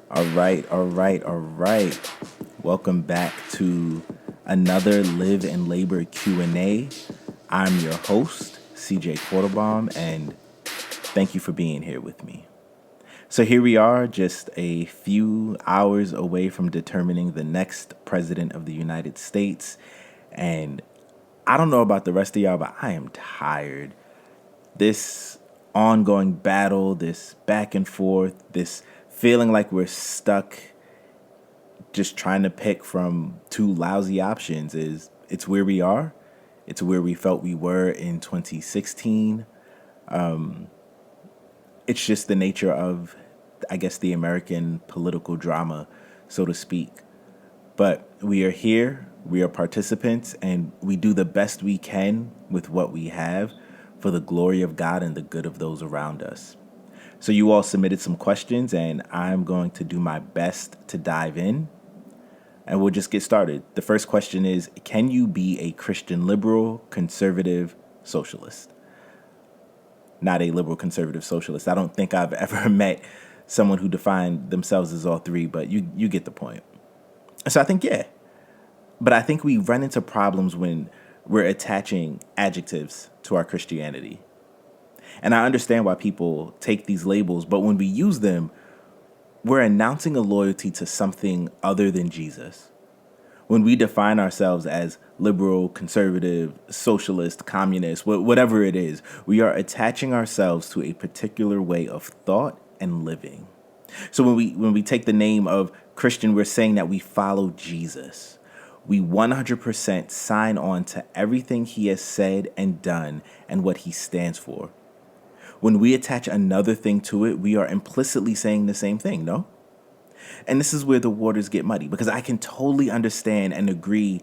All right. Welcome back to another Live and Labor Q&A. I'm your host, CJ Quarterbaum, and thank you for being here with me. So here we are, just a few hours away from determining the next president of the United States. And I don't know about the rest of y'all, but I am tired. This ongoing battle, this back and forth, this feeling like we're stuck just trying to pick from two lousy options is it's where we are. It's where we felt we were in 2016. It's just the nature of, I guess, the American political drama, so to speak. But we are here, we are participants, and we do the best we can with what we have for the glory of God and the good of those around us. So you all submitted some questions, and I'm going to do my best to dive in, and we'll just get started. The first question is, can you be a Christian liberal, conservative, socialist? Not a liberal, conservative, socialist. I don't think I've ever met someone who defined themselves as all three, but you get the point. So I think, yeah. But I think we run into problems when we're attaching adjectives to our Christianity. And I understand why people take these labels, but when we use them, we're announcing a loyalty to something other than Jesus. When we define ourselves as liberal, conservative, socialist, communist, whatever it is, we are attaching ourselves to a particular way of thought and living. So when we take the name of Christian, we're saying that we follow Jesus. We 100% sign on to everything he has said and done and what he stands for. When we attach another thing to it, we are implicitly saying the same thing, no? And this is where the waters get muddy, because I can totally understand and agree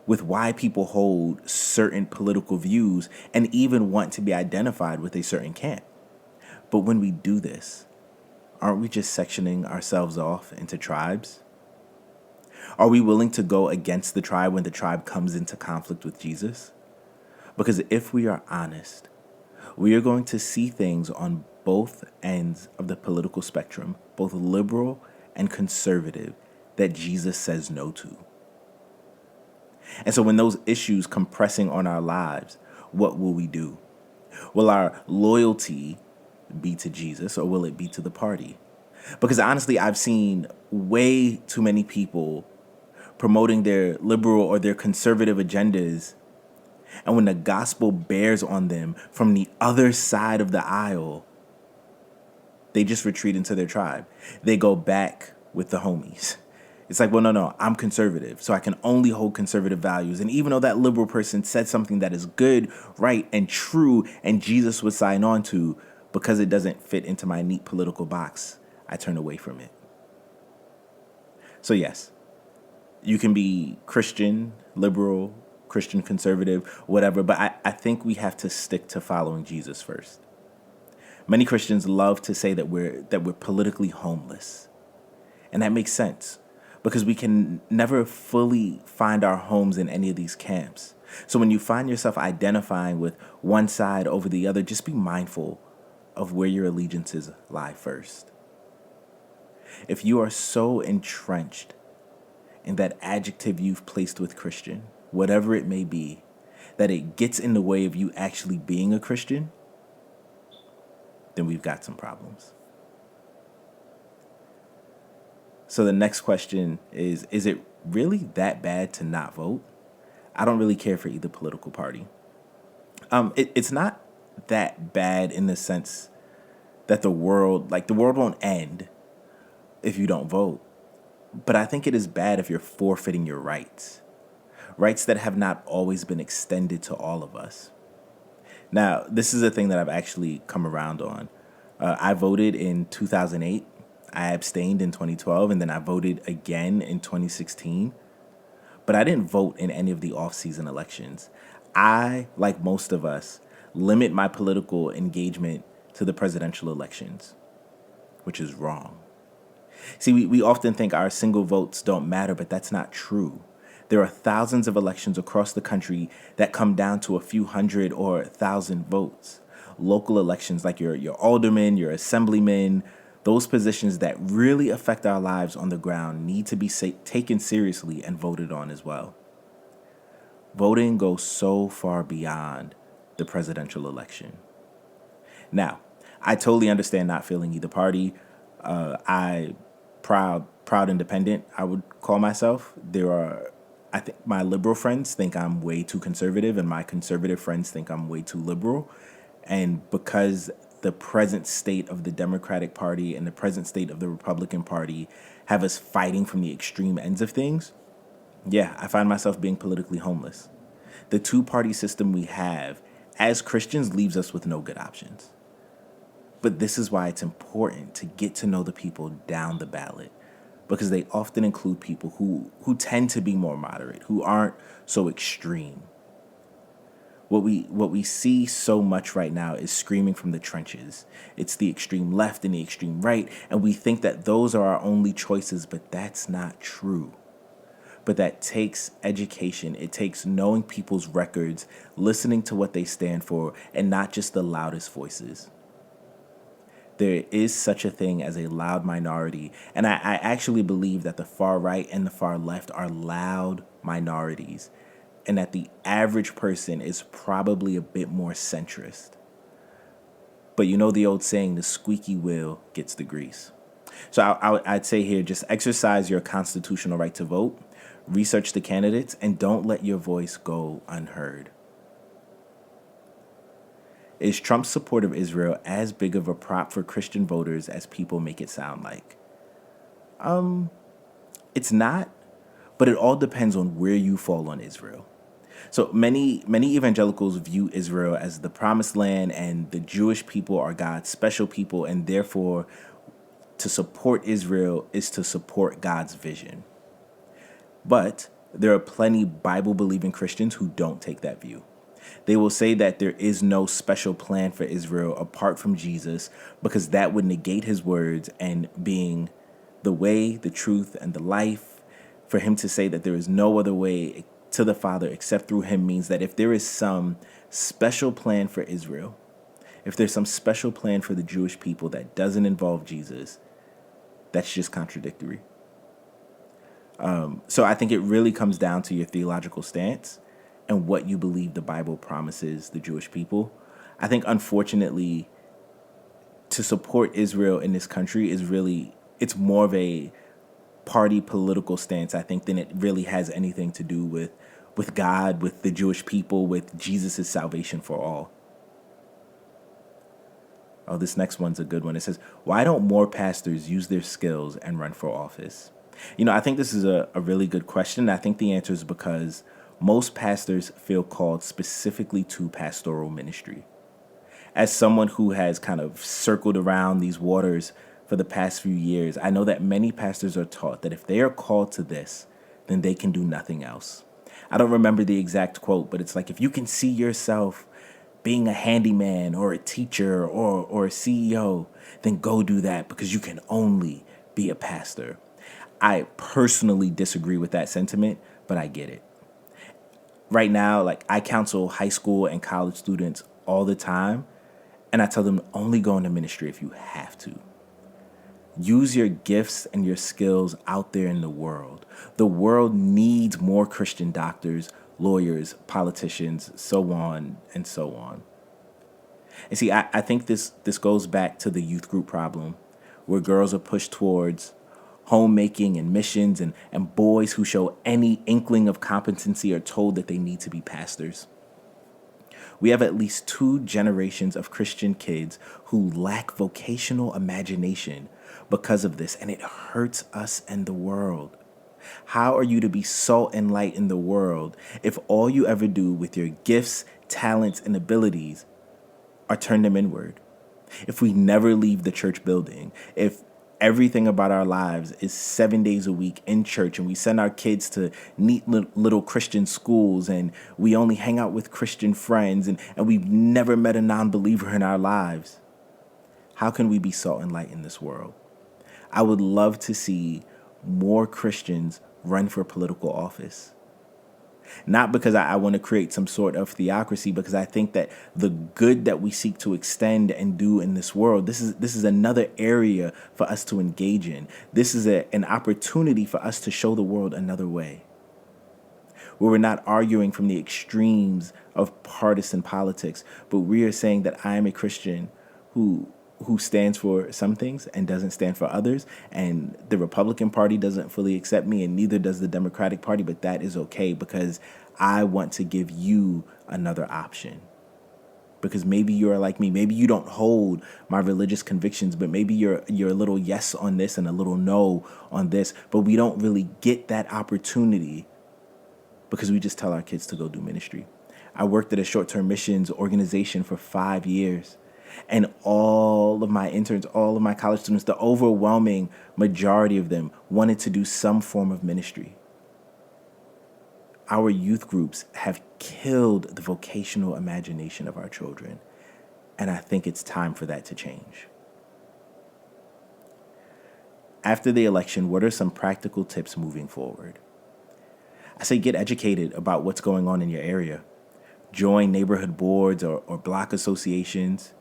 with why people hold certain political views and even want to be identified with a certain camp. But when we do this, aren't we just sectioning ourselves off into tribes? Are we willing to go against the tribe when the tribe comes into conflict with Jesus? Because if we are honest, we are going to see things on both ends of the political spectrum, both liberal and conservative, that Jesus says no to. And so when those issues come pressing on our lives, what will we do? Will our loyalty be to Jesus, or will it be to the party? Because honestly, I've seen way too many people promoting their liberal or their conservative agendas, and when the gospel bears on them from the other side of the aisle, they just retreat into their tribe. They go back with the homies. It's like, well, no, I'm conservative, so I can only hold conservative values. And even though that liberal person said something that is good, right, and true, and Jesus would sign on to, because it doesn't fit into my neat political box, I turn away from it. So yes, you can be Christian, liberal, Christian, conservative, whatever, but I think we have to stick to following Jesus first. Many Christians love to say that we're politically homeless. And that makes sense, because we can never fully find our homes in any of these camps. So when you find yourself identifying with one side over the other, just be mindful of where your allegiances lie first. If you are so entrenched in that adjective you've placed with Christian, whatever it may be, that it gets in the way of you actually being a Christian, then we've got some problems. So the next question is it really that bad to not vote? I don't really care for either political party. It's not that bad in the sense that the world won't end if you don't vote. But I think it is bad if you're forfeiting your rights that have not always been extended to all of us. Now, this is a thing that I've actually come around on. I voted in 2008. I abstained in 2012, and then I voted again in 2016. But I didn't vote in any of the off-season elections. I, like most of us, limit my political engagement to the presidential elections, which is wrong. See, we often think our single votes don't matter, but that's not true. There are thousands of elections across the country that come down to a few hundred or 1,000 votes. Local elections like your aldermen, your assemblymen, Those positions that really affect our lives on the ground need to be taken seriously and voted on as well. Voting goes so far beyond the presidential election. Now, I totally understand not feeling either party. I proud independent, I would call myself. I think my liberal friends think I'm way too conservative, and my conservative friends think I'm way too liberal. And because the present state of the Democratic Party and the present state of the Republican Party have us fighting from the extreme ends of things, yeah, I find myself being politically homeless. The two-party system we have as Christians leaves us with no good options. But this is why it's important to get to know the people down the ballot, because they often include people who tend to be more moderate, who aren't so extreme. What we see so much right now is screaming from the trenches. It's the extreme left and the extreme right, and we think that those are our only choices, but that's not true. But that takes education. It takes knowing people's records, listening to what they stand for, and not just the loudest voices. There is such a thing as a loud minority, and I actually believe that the far right and the far left are loud minorities, and that the average person is probably a bit more centrist. But you know the old saying, the squeaky wheel gets the grease. So I'd say here, just exercise your constitutional right to vote, research the candidates, and don't let your voice go unheard. Is Trump's support of Israel as big of a prop for Christian voters as people make it sound like? It's not, but it all depends on where you fall on Israel. So many evangelicals view Israel as the promised land, and the Jewish people are God's special people, and therefore to support Israel is to support God's vision. But there are plenty Bible-believing Christians who don't take that view. They will say that there is no special plan for Israel apart from Jesus, because that would negate his words and being the way, the truth, and the life. For him to say that there is no other way to the Father except through him means that if there is some special plan for Israel, if there's some special plan for the Jewish people that doesn't involve Jesus, that's just contradictory. So I think it really comes down to your theological stance and what you believe the Bible promises the Jewish people. I think, unfortunately, to support Israel in this country it's more of a party political stance, I think, than it really has anything to do with God, with the Jewish people, with Jesus' salvation for all. Oh, this next one's a good one. It says, why don't more pastors use their skills and run for office? I think this is a really good question. I think the answer is because most pastors feel called specifically to pastoral ministry. As someone who has kind of circled around these waters for the past few years, I know that many pastors are taught that if they are called to this, then they can do nothing else. I don't remember the exact quote, but it's like, if you can see yourself being a handyman or a teacher or a CEO, then go do that, because you can only be a pastor. I personally disagree with that sentiment, but I get it. Right now, like, I counsel high school and college students all the time, and I tell them only go into ministry if you have to. Use your gifts and your skills out there in the world. The world needs more Christian doctors, lawyers, politicians, so on and so on. And see, I think this goes back to the youth group problem, where girls are pushed towards homemaking and missions, and boys who show any inkling of competency are told that they need to be pastors. We have at least 2 generations of Christian kids who lack vocational imagination because of this, and it hurts us and the world. How are you to be salt and light in the world if all you ever do with your gifts, talents, and abilities are turn them inward? If we never leave the church building, if everything about our lives is 7 days a week in church, and we send our kids to neat little Christian schools, and we only hang out with Christian friends, and we've never met a non-believer in our lives, how can we be salt and light in this world? I would love to see more Christians run for political office. Not because I want to create some sort of theocracy, because I think that the good that we seek to extend and do in this world, this is another area for us to engage in. This is an opportunity for us to show the world another way, where we're not arguing from the extremes of partisan politics, but we are saying that I am a Christian who stands for some things and doesn't stand for others, and the Republican Party doesn't fully accept me, and neither does the Democratic Party, but that is okay because I want to give you another option. Because maybe you're like me, maybe you don't hold my religious convictions, but maybe you're a little yes on this and a little no on this, but we don't really get that opportunity because we just tell our kids to go do ministry. I worked at a short-term missions organization for 5 years. And all of my interns, all of my college students, the overwhelming majority of them wanted to do some form of ministry. Our youth groups have killed the vocational imagination of our children. And I think it's time for that to change. After the election, what are some practical tips moving forward? I say get educated about what's going on in your area. Join neighborhood boards or block associations.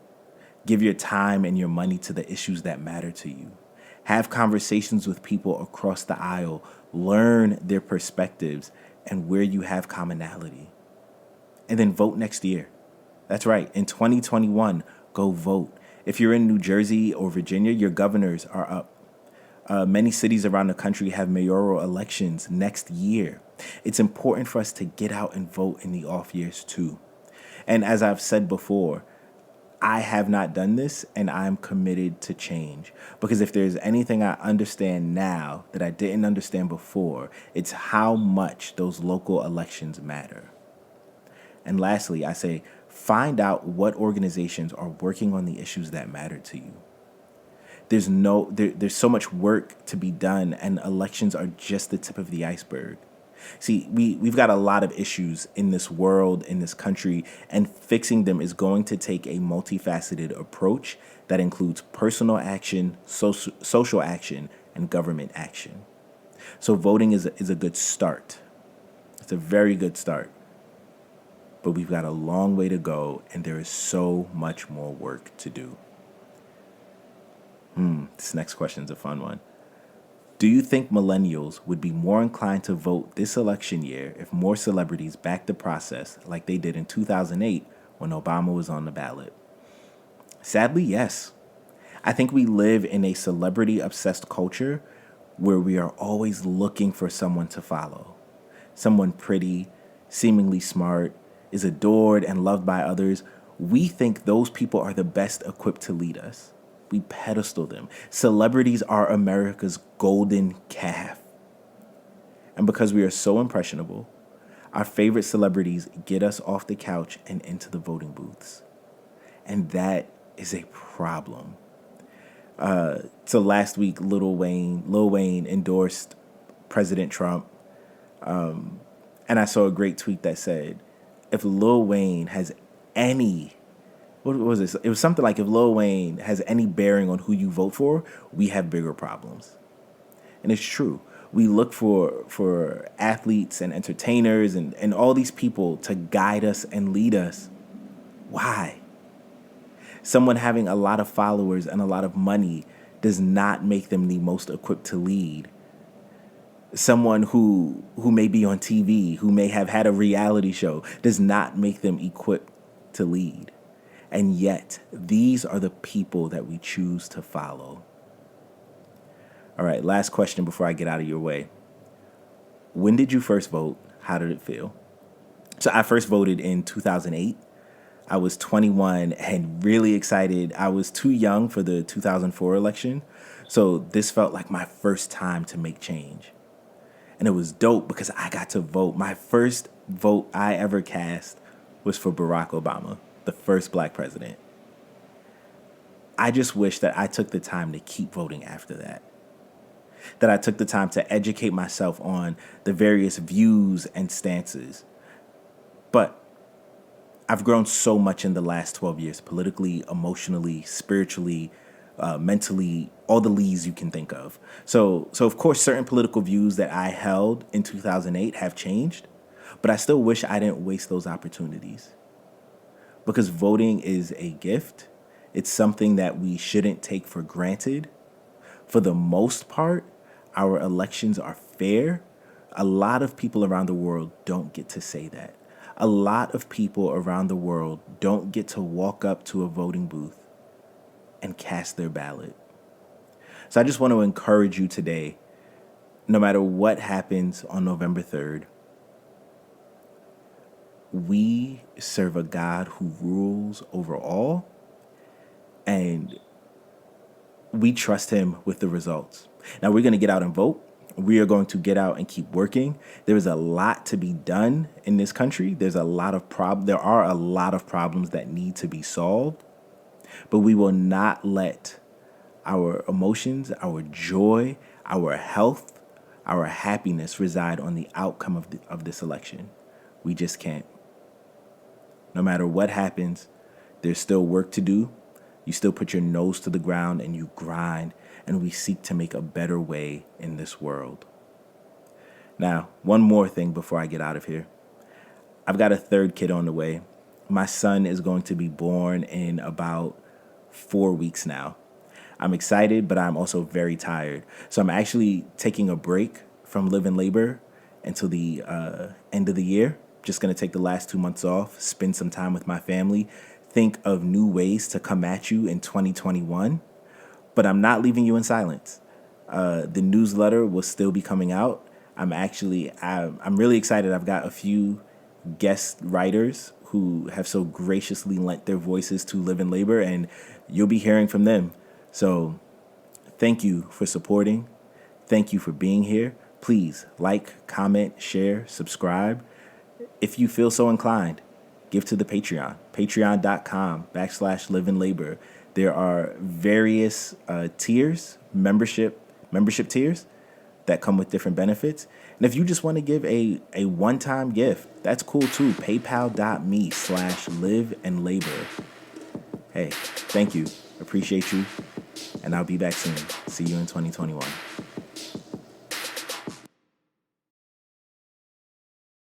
Give your time and your money to the issues that matter to you. Have conversations with people across the aisle. Learn their perspectives and where you have commonality. And then vote next year. That's right. In 2021, go vote. If you're in New Jersey or Virginia, your governors are up. Many cities around the country have mayoral elections next year. It's important for us to get out and vote in the off years too. And as I've said before, I have not done this, and I'm committed to change. Because if there's anything I understand now that I didn't understand before, it's how much those local elections matter. And lastly, I say, find out what organizations are working on the issues that matter to you. There's so much work to be done, and elections are just the tip of the iceberg. See, we've got a lot of issues in this world, in this country, and fixing them is going to take a multifaceted approach that includes personal action, social action, and government action. So voting is a good start. It's a very good start. But we've got a long way to go, and there is so much more work to do. This next question is a fun one. Do you think millennials would be more inclined to vote this election year if more celebrities backed the process like they did in 2008 when Obama was on the ballot? Sadly, yes. I think we live in a celebrity-obsessed culture where we are always looking for someone to follow. Someone pretty, seemingly smart, is adored and loved by others. We think those people are the best equipped to lead us. We pedestal them. Celebrities are America's golden calf. And because we are so impressionable, our favorite celebrities get us off the couch and into the voting booths. And that is a problem. So last week, Lil Wayne endorsed President Trump. And I saw a great tweet that said, if Lil Wayne has any what was this? It was something like, if Lil Wayne has any bearing on who you vote for, we have bigger problems. And it's true. We look for athletes and entertainers and all these people to guide us and lead us. Why? Someone having a lot of followers and a lot of money does not make them the most equipped to lead. Someone who may be on TV, who may have had a reality show, does not make them equipped to lead. And yet, these are the people that we choose to follow. All right, last question before I get out of your way. When did you first vote? How did it feel? So I first voted in 2008. I was 21 and really excited. I was too young for the 2004 election, so this felt like my first time to make change. And it was dope because I got to vote. My first vote I ever cast was for Barack Obama, the first black president. I just wish that I took the time to keep voting after that. That I took the time to educate myself on the various views and stances. But I've grown so much in the last 12 years, politically, emotionally, spiritually, mentally, all the lees you can think of. So of course, certain political views that I held in 2008 have changed. But I still wish I didn't waste those opportunities because voting is a gift. It's something that we shouldn't take for granted. For the most part, our elections are fair. A lot of people around the world don't get to say that. A lot of people around the world don't get to walk up to a voting booth and cast their ballot. So I just want to encourage you today, no matter what happens on November 3rd, we serve a God who rules over all, and we trust him with the results. Now we're going to get out and vote. We are going to get out and keep working. There is a lot to be done in this country. There are a lot of problems that need to be solved, but we will not let our emotions, our joy, our health, our happiness reside on the outcome of this election. We just can't. No matter what happens, there's still work to do. You still put your nose to the ground and you grind, and we seek to make a better way in this world. Now, one more thing before I get out of here. I've got a third kid on the way. My son is going to be born in about 4 weeks now. I'm excited, but I'm also very tired. So I'm actually taking a break from Live and Labor until the end of the year. Just going to take the last 2 months off, spend some time with my family, think of new ways to come at you in 2021. But I'm not leaving you in silence. The newsletter will still be coming out. I'm really excited. I've got a few guest writers who have so graciously lent their voices to Live and Labor, and you'll be hearing from them. So thank you for supporting. Thank you for being here. Please like, comment, share, subscribe. If you feel so inclined, give to the Patreon, patreon.com/Live and Labor. There are various tiers, membership tiers that come with different benefits. And if you just want to give a one-time gift, that's cool too. PayPal.me/Live and Labor. Hey, thank you. Appreciate you. And I'll be back soon. See you in 2021.